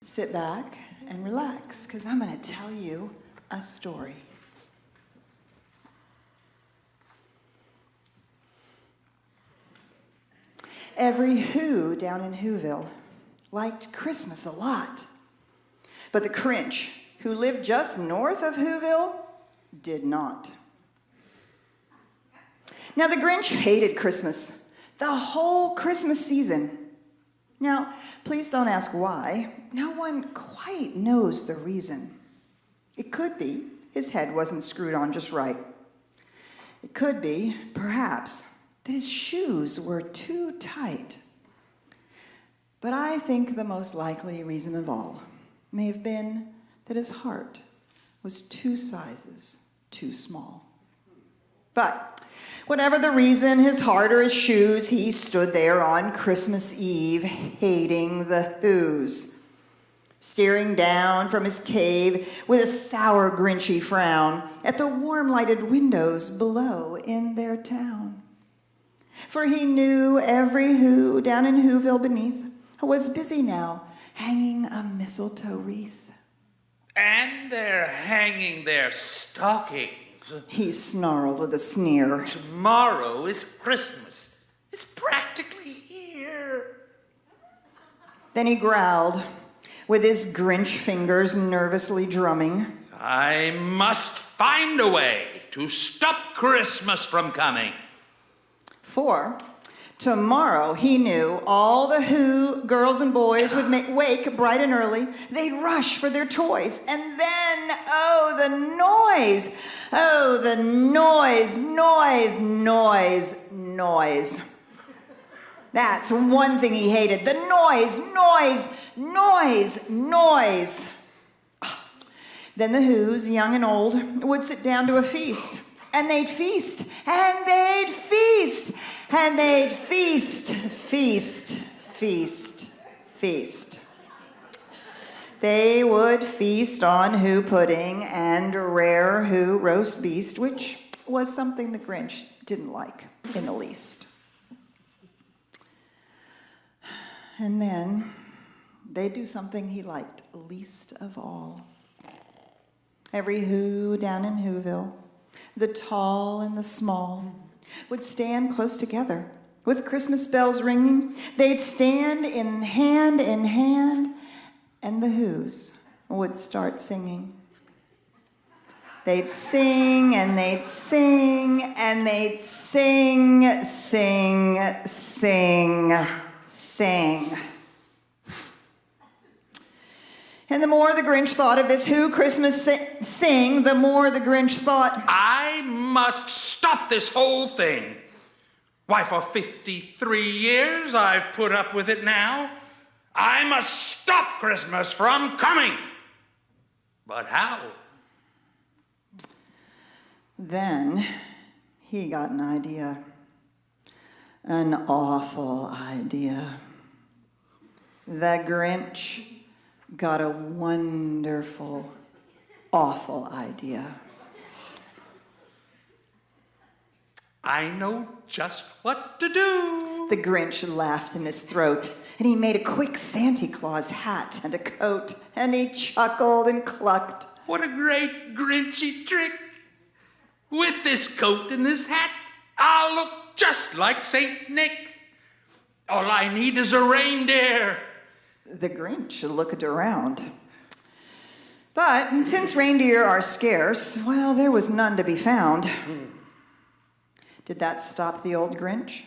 Sit back and relax, because I'm going to tell you a story. Every Who down in Whoville liked Christmas a lot. But the Grinch, who lived just north of Whoville, did not. Now, the Grinch hated Christmas, the whole Christmas season. Now, please don't ask why. No one quite knows the reason. It could be his head wasn't screwed on just right. It could be, perhaps, that his shoes were too tight. But I think the most likely reason of all may have been that his heart was 2 sizes too small. But whatever the reason, his heart or his shoes, he stood there on Christmas Eve, hating the Whos, staring down from his cave with a sour, Grinchy frown at the warm-lighted windows below in their town. For he knew every Who down in Whoville beneath was busy now hanging a mistletoe wreath. And they're hanging their stockings. He snarled with a sneer. Tomorrow is Christmas. It's practically here. Then he growled, with his Grinch fingers nervously drumming. I must find a way to stop Christmas from coming. For tomorrow, he knew, all the Who girls and boys would wake bright and early. They'd rush for their toys. And then, oh, the noise. Oh, the noise, noise, noise, noise. That's one thing he hated. The noise, noise, noise, noise. Then the Whos, young and old, would sit down to a feast. And they'd feast, and they'd feast, and they'd feast, feast, feast, feast. They would feast on Who pudding and rare Who roast beast, which was something the Grinch didn't like in the least. And then they'd do something he liked least of all. Every Who down in Whoville, the tall and the small, would stand close together. With Christmas bells ringing, they'd stand in hand, and the Whos would start singing. They'd sing, and they'd sing, and they'd sing, sing, sing, sing. And the more the Grinch thought of this Who Christmas sing, the more the Grinch thought, I must stop this whole thing. Why, for 53 years I've put up with it now. I must stop Christmas from coming. But how? Then he got an idea. An awful idea. The Grinch got a wonderful, awful idea. I know just what to do. The Grinch laughed in his throat, and he made a quick Santa Claus hat and a coat, and he chuckled and clucked. What a great Grinchy trick. With this coat and this hat, I'll look just like Saint Nick. All I need is a reindeer. The Grinch looked around. But since reindeer are scarce, well, there was none to be found. Did that stop the old Grinch?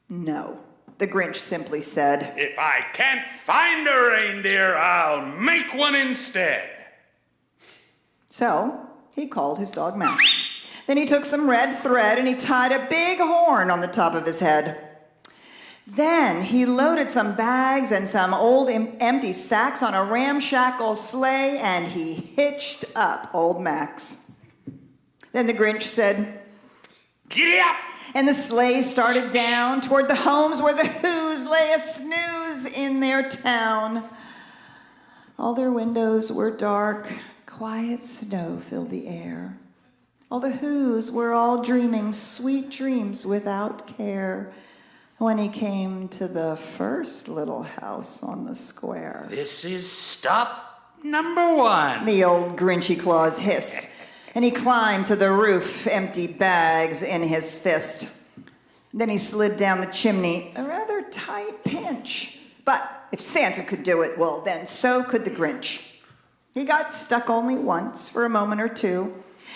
No. The Grinch simply said, If I can't find a reindeer, I'll make one instead. So he called his dog Max. Then he took some red thread and he tied a big horn on the top of his head. Then he loaded some bags and some old empty sacks on a ramshackle sleigh, and he hitched up old Max. Then the Grinch said, Giddy up! And the sleigh started down toward the homes where the Whos lay a snooze in their town. All their windows were dark, quiet snow filled the air. All the Whos were all dreaming sweet dreams without care. when he came to the first little house on the square. This is stop number one. The old Grinchy Claus hissed, and he climbed to the roof, empty bags in his fist. Then he slid down the chimney, a rather tight pinch. But if Santa could do it, well, then so could the Grinch. He got stuck only once for a moment or two.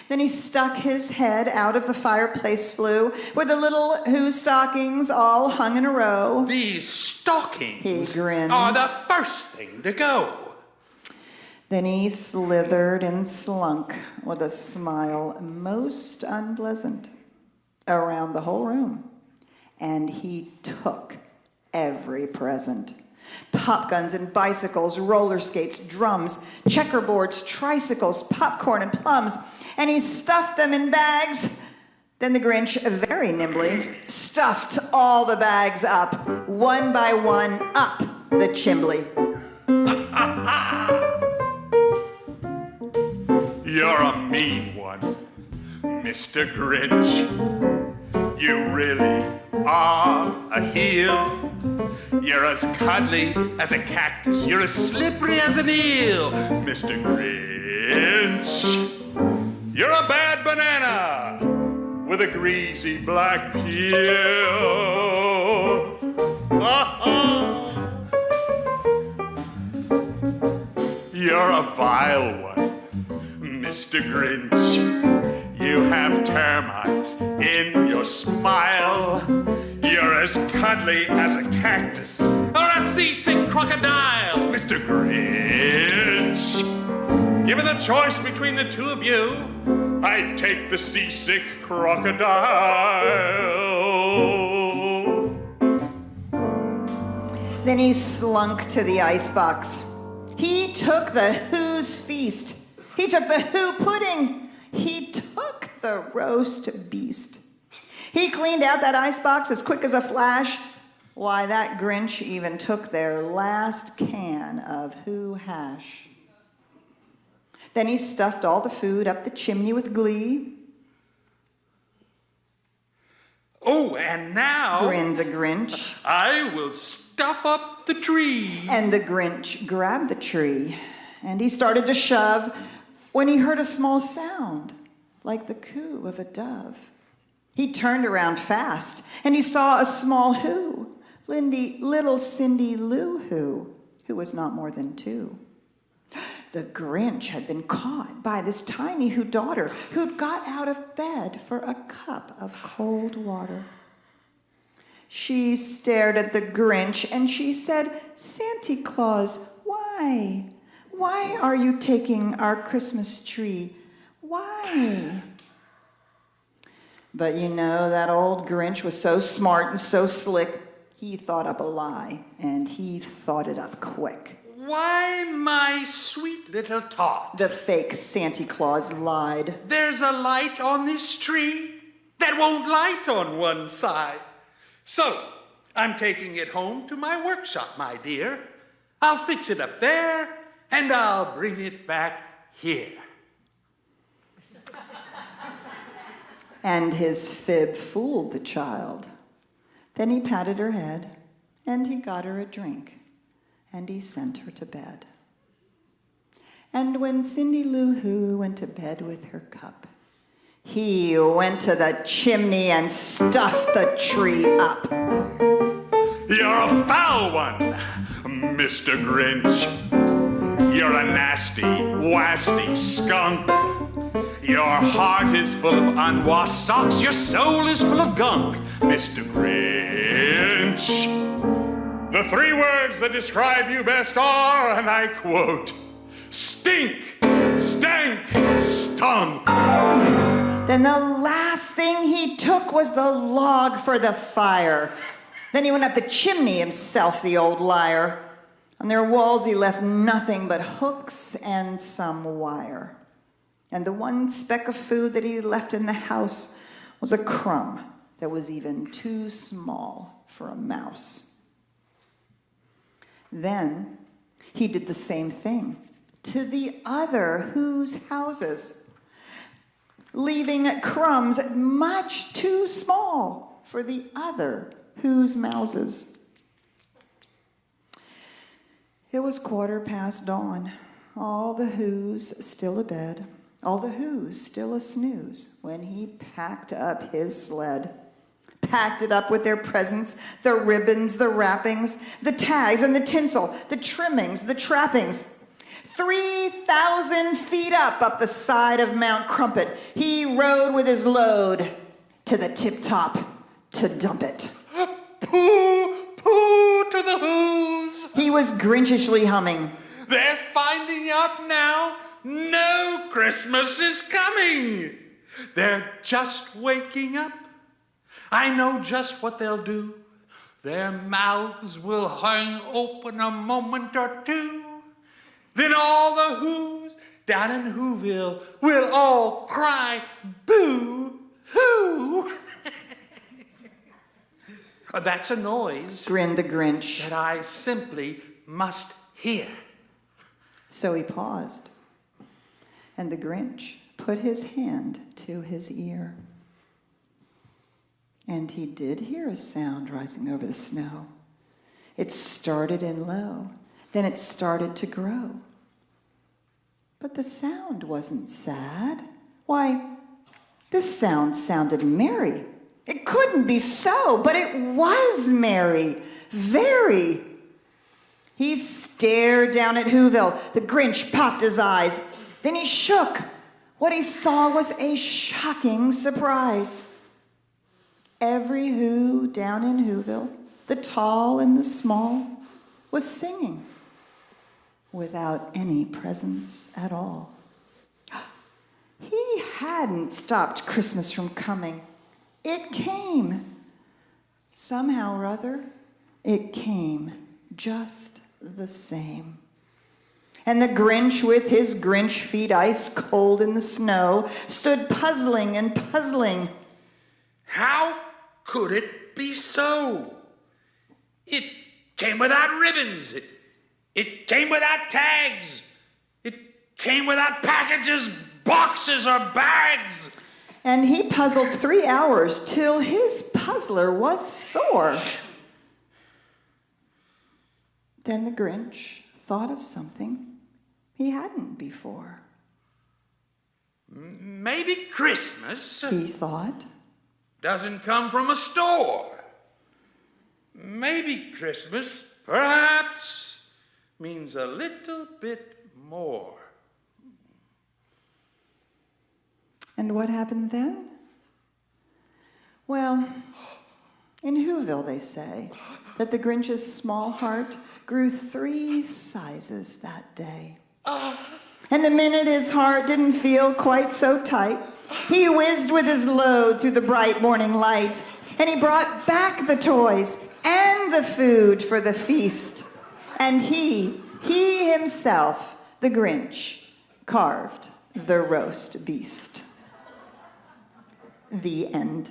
Then he stuck his head out of the fireplace flue, where the little Who stockings all hung in a row. These stockings He grinned. are the first thing to go. Then he slithered and slunk with a smile most unpleasant around the whole room. And he took every present. Pop guns and bicycles, roller skates, drums, checkerboards, tricycles, popcorn and plums. And he stuffed them in bags. Then the Grinch, very nimbly, stuffed all the bags up, one by one, up the chimbley. You're a mean one, Mr. Grinch. You really are a heel. You're as cuddly as a cactus. You're as slippery as an eel, Mr. Grinch. You're a bad banana with a greasy black peel. You're a vile one, Mr. Grinch. You have termites in your smile. You're as cuddly as a cactus Or a seasick crocodile. Mr. Grinch. Given the choice between the two of you, I'd take the seasick crocodile. Then he slunk to the icebox. He took the Who's feast. He took the Who pudding. He took the roast beast. He cleaned out that icebox as quick as a flash. Why, that Grinch even took their last can of Who hash. Then he stuffed all the food up the chimney with glee. Oh, and now Grinned the Grinch. I will stuff up the tree. And the Grinch grabbed the tree, and he started to shove when he heard a small sound, like the coo of a dove. He turned around fast, and he saw a small Who, little Cindy Lou who was not more than 2. The Grinch had been caught by this tiny Who daughter who'd got out of bed for a cup of cold water. She stared at the Grinch and she said, "Santa Claus, why? Why are you taking our Christmas tree? Why?" But you know, that old Grinch was so smart and so slick, he thought up a lie, and he thought it up quick. Why, my sweet little tot, The fake Santa Claus lied. there's a light on this tree that won't light on one side. So, I'm taking it home to my workshop, my dear. I'll fix it up there, and I'll bring it back here. And his fib fooled the child. Then he patted her head, and he got her a drink, and he sent her to bed. And when Cindy Lou Who went to bed with her cup, he went to the chimney and stuffed the tree up. You're a foul one, Mr. Grinch. You're a nasty, wasty skunk. Your heart is full of unwashed socks. Your soul is full of gunk, Mr. Grinch. The 3 words that describe you best are, and I quote, stink, stank, stunk. Then the last thing he took was the log for the fire. Then he went up the chimney himself, the old liar. On their walls he left nothing but hooks and some wire. And the one speck of food that he left in the house was a crumb that was even too small for a mouse. Then he did the same thing to the other Whose houses, leaving crumbs much too small for the other Whose mouses? It was 15:15 dawn. All the Who's still abed. All the Who's still a snooze when he packed up his sled. Packed it up with their presents, the ribbons, the wrappings, the tags and the tinsel, the trimmings, the trappings. 3,000 feet up the side of Mount Crumpet, he rode with his load to the tip-top to dump it. Pooh, pooh to the Who's. He was Grinchishly humming. They're finding out now no Christmas is coming. They're just waking up. I know just what they'll do. Their mouths will hang open a moment or two. Then all the Who's down in Whoville will all cry, boo, hoo. That's a noise Grinned the Grinch. that I simply must hear. So he paused, and the Grinch put his hand to his ear. And he did hear a sound rising over the snow. It started in low, then it started to grow. But the sound wasn't sad. Why, this sound sounded merry. It couldn't be so, but it was merry, very. He stared down at Whoville. The Grinch popped his eyes. Then he shook. What he saw was a shocking surprise. Every Who down in Whoville, the tall and the small, was singing without any presents at all. He hadn't stopped Christmas from coming. It came. Somehow or other, it came just the same. And the Grinch, with his Grinch feet ice cold in the snow, stood puzzling and puzzling. How could it be so? It came without ribbons. It came without tags. It came without packages, boxes, or bags. And he puzzled 3 hours till his puzzler was sore. Then the Grinch thought of something he hadn't before. Maybe Christmas He thought. doesn't come from a store. Maybe Christmas, perhaps, means a little bit more. And what happened then? Well, in Whoville they say that the Grinch's small heart grew 3 sizes that day. And the minute his heart didn't feel quite so tight, he whizzed with his load through the bright morning light, and he brought back the toys and the food for the feast. And he himself, the Grinch, carved the roast beast. The end.